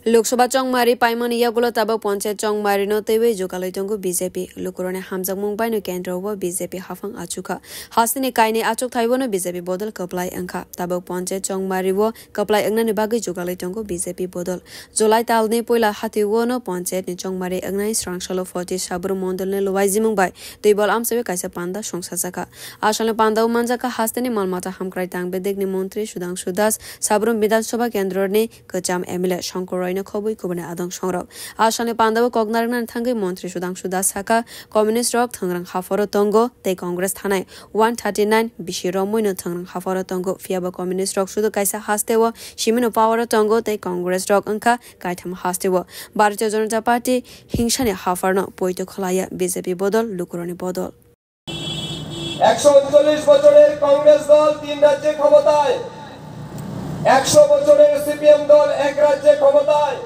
लोकसभा चंगमारी पाइमन यागुलो तब panchayat चंगमारी no तेवे जोकालैतंगु BJP लुकुरने हामजाक मुंबाइनो केंद्र व बीजेपी हाफंग आचुका हासने काइने आचुक थाइबोनो बीजेपी बोदल कपलाई अंखा तब पंचायत चंगमारी व कपलाई अंगनानि बागै जोकालैतंगु बीजेपी बोदल जुलाई तालने पहिला हातिवनो पंचायत नि चंगमारी अंगनाइ स्रांसलो फति साब्रु मण्डलने लवाइजि मुंबाइ दैबल आमसेबे काइसा पान्दा संसाजाका आसले पान्दाउ मानजाका हासने मलमाता हामक्राइ तांबे देखनि मन्त्री सुदांशु दास साब्रु विधानसभा केन्द्रनि कचाम एमएलए शंकर खबुई कुबने आदं संरब आसने पांदाव कगनारगनान थांगै मन्त्री सुदांशु दास साका कम्युनिस्ट रक थंग्रां हाफरो तंगो ते कांग्रेस थानाय 139 बिसि रमैनो थंग्रां हाफरो तंगो फियाबा कम्युनिस्ट रक सुदु काइसा हास्तेव सिमिनो पावर तंगो ते कांग्रेस रक अंका काइथाम हास्तेव भारतीय जनता पार्टी हिंसानि हाफरनो पयतो खलाया बीजेपी बदल लुकुरनि बदल 139 বছরের কংগ্রেস দল তিন রাজ্যে ক্ষমতায় 100 বছরের সিপিএম দল এক রাজ্যে ক্ষমতায়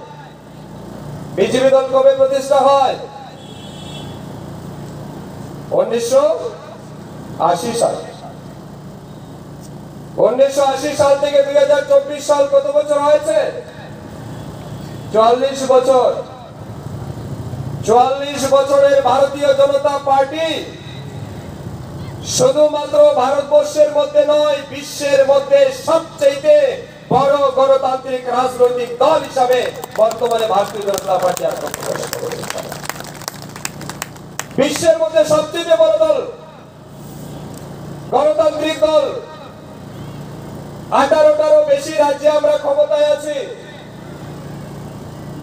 বিজেপি দল কবে প্রতিষ্ঠা হয় 1980 সাল 1980 সাল থেকে 2024 সাল কত বছর হয়েছে 44 বছর 44 বছরের ভারতীয় জনতা পার্টি শুধুমাত্র ভারতবর্ষের মধ্যে নয় বিশ্বের মধ্যে সবচেয়ে বড় গণতান্ত্রিক রাজনৈতিক দল হিসেবে বর্তমানে ভারতীয় জনতা পার্টি বিশ্বের মধ্যে সবচেয়ে বড় দল গণতান্ত্রিক দল 18টারও বেশি রাজ্যে আমরা ক্ষমতায় আছি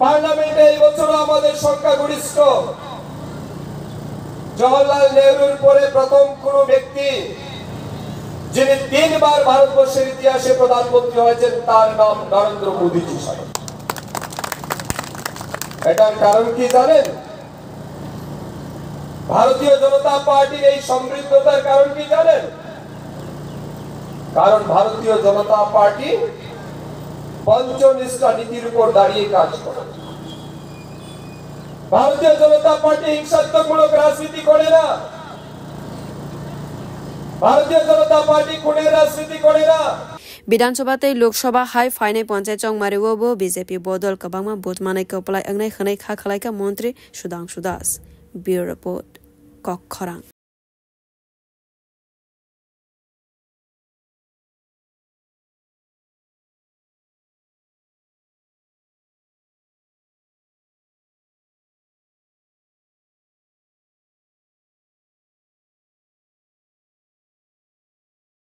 পার্লামেন্টে এই বছর আমাদের সংখ্যাগরিষ্ঠ জওহরলাল নেহরুর পরে প্রথম কোন ব্যক্তি যিনি তিনবার ভারতবর্ষের ইতিহাসে প্রধানমন্ত্রী হয়েছেন তার নাম নরেন্দ্র মোদী জি সাহেব এটার কারণ কি জানেন ভারতীয় জনতা পার্টির এই সমৃদ্ধতার কারণ কি জানেন কারণ ভারতীয় জনতা পার্টি পঞ্চনিষ্ঠা নীতির উপর দাঁড়িয়ে কাজ করে ভারতীয় জনতা পার্টি হিংসাত্মকমূলক রাজনীতি করে না ভারতীয় জনতা পার্টি খুনের রাজনীতি করে না विधानसभा लोकसभा हाई फाइने पंचायत चंगमारी वो बीजेपी बदल कबांगमा बुथ माने कपलाई अंगनाइ खनै खा खलाइका मन्त्री सुदांशु दास ब्युरो रिपोर्ट कखरां।